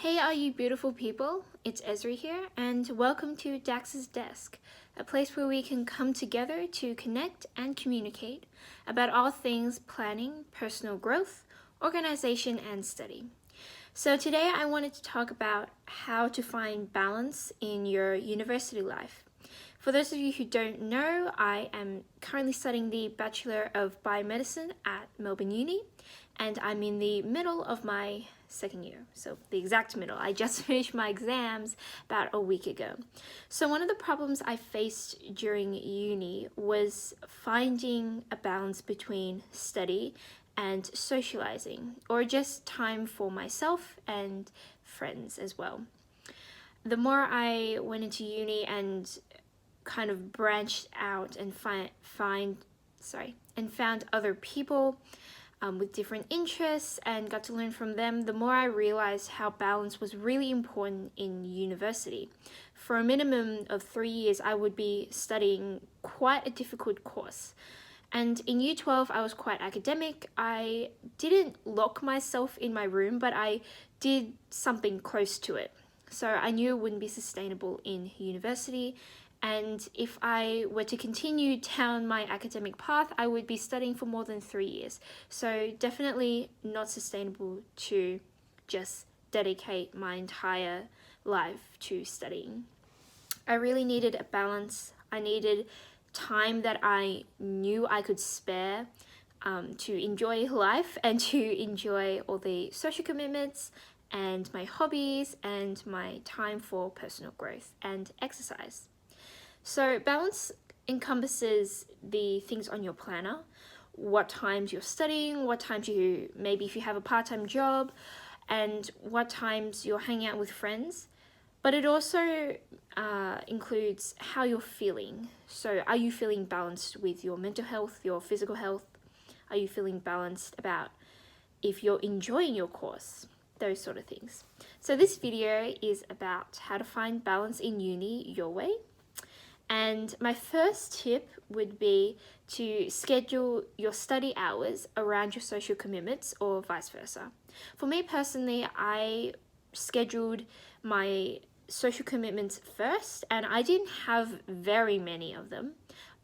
Hey, all you beautiful people, it's Ezri here, and welcome to Dax's Desk, a place where we can come together to connect and communicate about all things planning, personal growth, organization, and study. So today I wanted to talk about how to find balance in your university life. For those of you who don't know, I am currently studying the Bachelor of Biomedicine at Melbourne Uni, and I'm in the middle of my second year, so the exact middle. I just finished my exams about a week ago. So one of the problems I faced during uni was finding a balance between study and socializing, or just time for myself and friends as well. The more I went into uni and kind of branched out and found other people with different interests and got to learn from them, the more I realized how balance was really important in university. For a minimum of 3 years, I would be studying quite a difficult course. And in year 12, I was quite academic. I didn't lock myself in my room, but I did something close to it. So I knew it wouldn't be sustainable in university. And if I were to continue down my academic path, I would be studying for more than 3 years. So definitely not sustainable to just dedicate my entire life to studying. I really needed a balance. I needed time that I knew I could spare to enjoy life and to enjoy all the social commitments and my hobbies and my time for personal growth and exercise. So balance encompasses the things on your planner, what times you're studying, what times maybe if you have a part-time job, and what times you're hanging out with friends. But it also includes how you're feeling. So are you feeling balanced with your mental health, your physical health? Are you feeling balanced about if you're enjoying your course? Those sort of things. So this video is about how to find balance in uni your way. And my first tip would be to schedule your study hours around your social commitments or vice versa. For me personally, I scheduled my social commitments first, and I didn't have very many of them,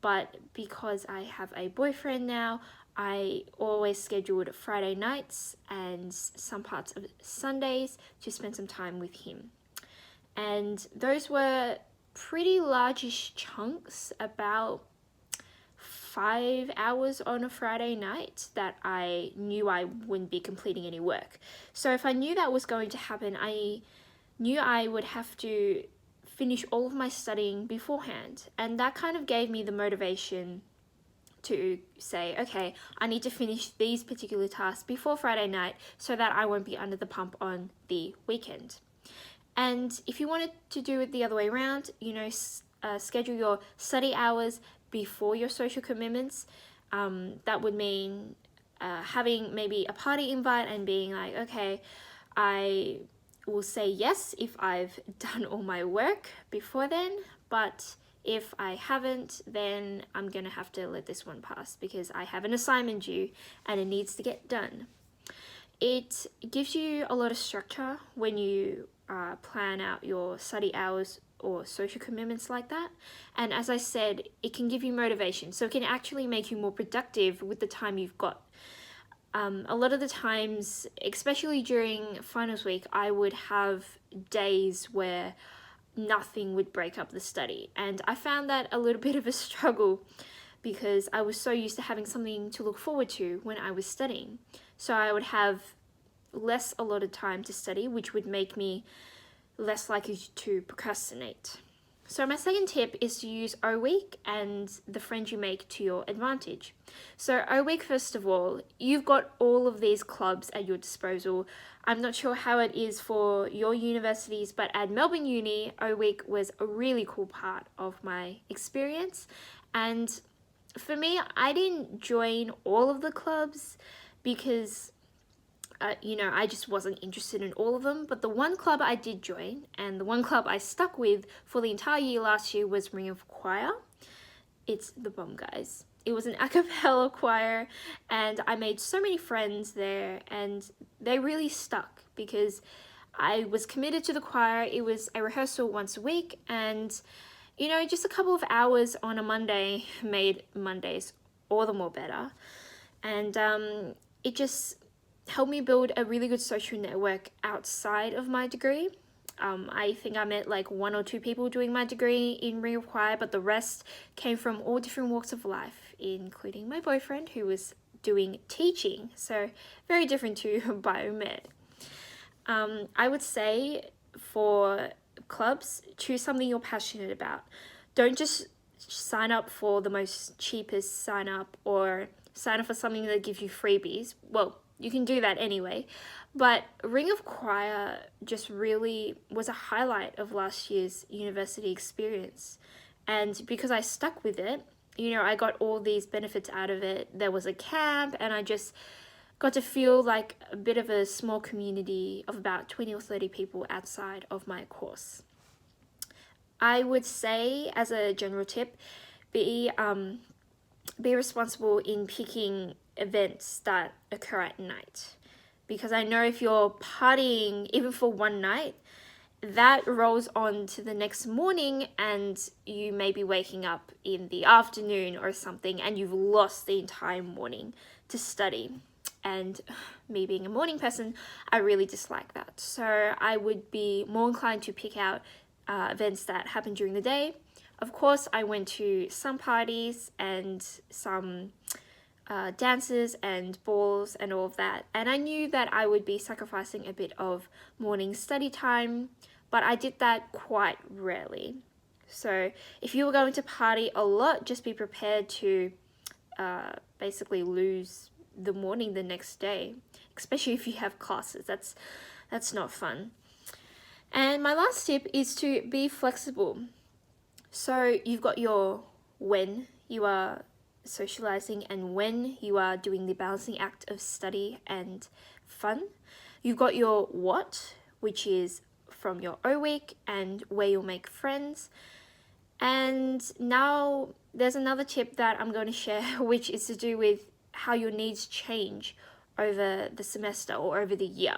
but because I have a boyfriend now, I always scheduled Friday nights and some parts of Sundays to spend some time with him. And those were pretty largish chunks, about 5 hours on a Friday night that I knew I wouldn't be completing any work. So if I knew that was going to happen, I knew I would have to finish all of my studying beforehand. And that kind of gave me the motivation to say, okay, I need to finish these particular tasks before Friday night so that I won't be under the pump on the weekend. And if you wanted to do it the other way around, schedule your study hours before your social commitments. That would mean having maybe a party invite and being like, okay, I will say yes if I've done all my work before then, but if I haven't, then I'm gonna have to let this one pass because I have an assignment due and it needs to get done. It gives you a lot of structure when you plan out your study hours or social commitments like that. And as I said, it can give you motivation. So it can actually make you more productive with the time you've got. A lot of the times, especially during finals week, I would have days where nothing would break up the study. And I found that a little bit of a struggle because I was so used to having something to look forward to when I was studying. So I would have less allotted time to study, which would make me less likely to procrastinate. So my second tip is to use O-Week and the friends you make to your advantage. So O-Week, first of all, you've got all of these clubs at your disposal. I'm not sure how it is for your universities, but at Melbourne Uni, O-Week was a really cool part of my experience. And for me, I didn't join all of the clubs because I just wasn't interested in all of them. But the one club I did join, and the one club I stuck with for the entire year last year, was Ring of Choir. It's the bomb, guys. It was an a cappella choir, and I made so many friends there, and they really stuck because I was committed to the choir. It was a rehearsal once a week, and just a couple of hours on a Monday made Mondays all the more better. And it just helped me build a really good social network outside of my degree. I think I met like 1 or 2 people doing my degree in Ring of Choir, but the rest came from all different walks of life, including my boyfriend who was doing teaching, so very different to biomed. I would say for clubs, choose something you're passionate about. Don't just sign up for the most cheapest sign up or sign up for something that gives you freebies. Well, you can do that anyway, but Ring of Choir just really was a highlight of last year's university experience. And because I stuck with it, I got all these benefits out of it. There was a camp, and I just got to feel like a bit of a small community of about 20 or 30 people outside of my course. I would say, as a general tip, be responsible in picking events that occur at night, because I know if you're partying even for one night, that rolls on to the next morning, and you may be waking up in the afternoon or something, and you've lost the entire morning to study. And me being a morning person, I really dislike that. So I would be more inclined to pick out events that happen during the day. Of course, I went to some parties and some dances and balls and all of that. And I knew that I would be sacrificing a bit of morning study time, but I did that quite rarely. So if you were going to party a lot, just be prepared to basically lose the morning the next day, especially if you have classes. That's not fun. And my last tip is to be flexible. So you've got your when you are socializing and when you are doing the balancing act of study and fun. You've got your what, which is from your O week and where you'll make friends. And now there's another tip that I'm going to share, which is to do with how your needs change over the semester or over the year.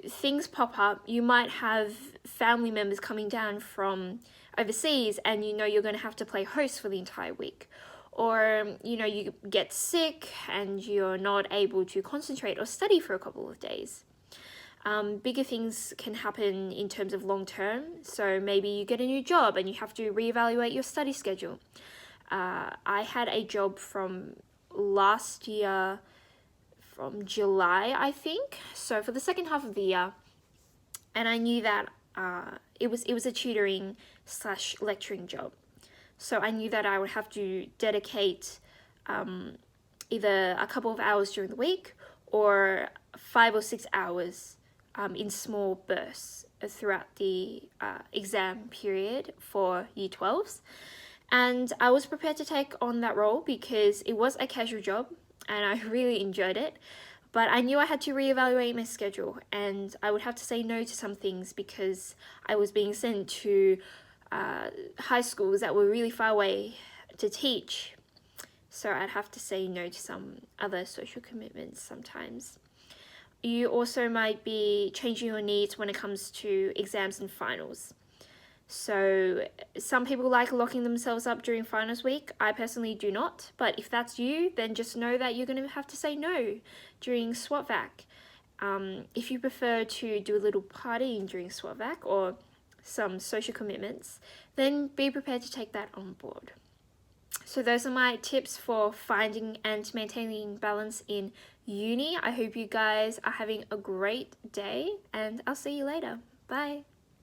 Things pop up. You might have family members coming down from overseas, and you're going to have to play host for the entire week. Or, you get sick and you're not able to concentrate or study for a couple of days. Bigger things can happen in terms of long term. So maybe you get a new job and you have to reevaluate your study schedule. I had a job from last year, from July, I think. So for the second half of the year, and I knew that it was a tutoring / lecturing job. So I knew that I would have to dedicate either a couple of hours during the week or 5 or 6 hours in small bursts throughout the exam period for Year 12s. And I was prepared to take on that role because it was a casual job and I really enjoyed it. But I knew I had to reevaluate my schedule, and I would have to say no to some things because I was being sent to high schools that were really far away to teach. So I'd have to say no to some other social commitments sometimes. You also might be changing your needs when it comes to exams and finals. So some people like locking themselves up during finals week. I personally do not. But if that's you, then just know that you're going to have to say no during SWAT-VAC. If you prefer to do a little partying during SWAT-VAC or some social commitments, then be prepared to take that on board. So those are my tips for finding and maintaining balance in uni. I hope you guys are having a great day, and I'll see you later. Bye.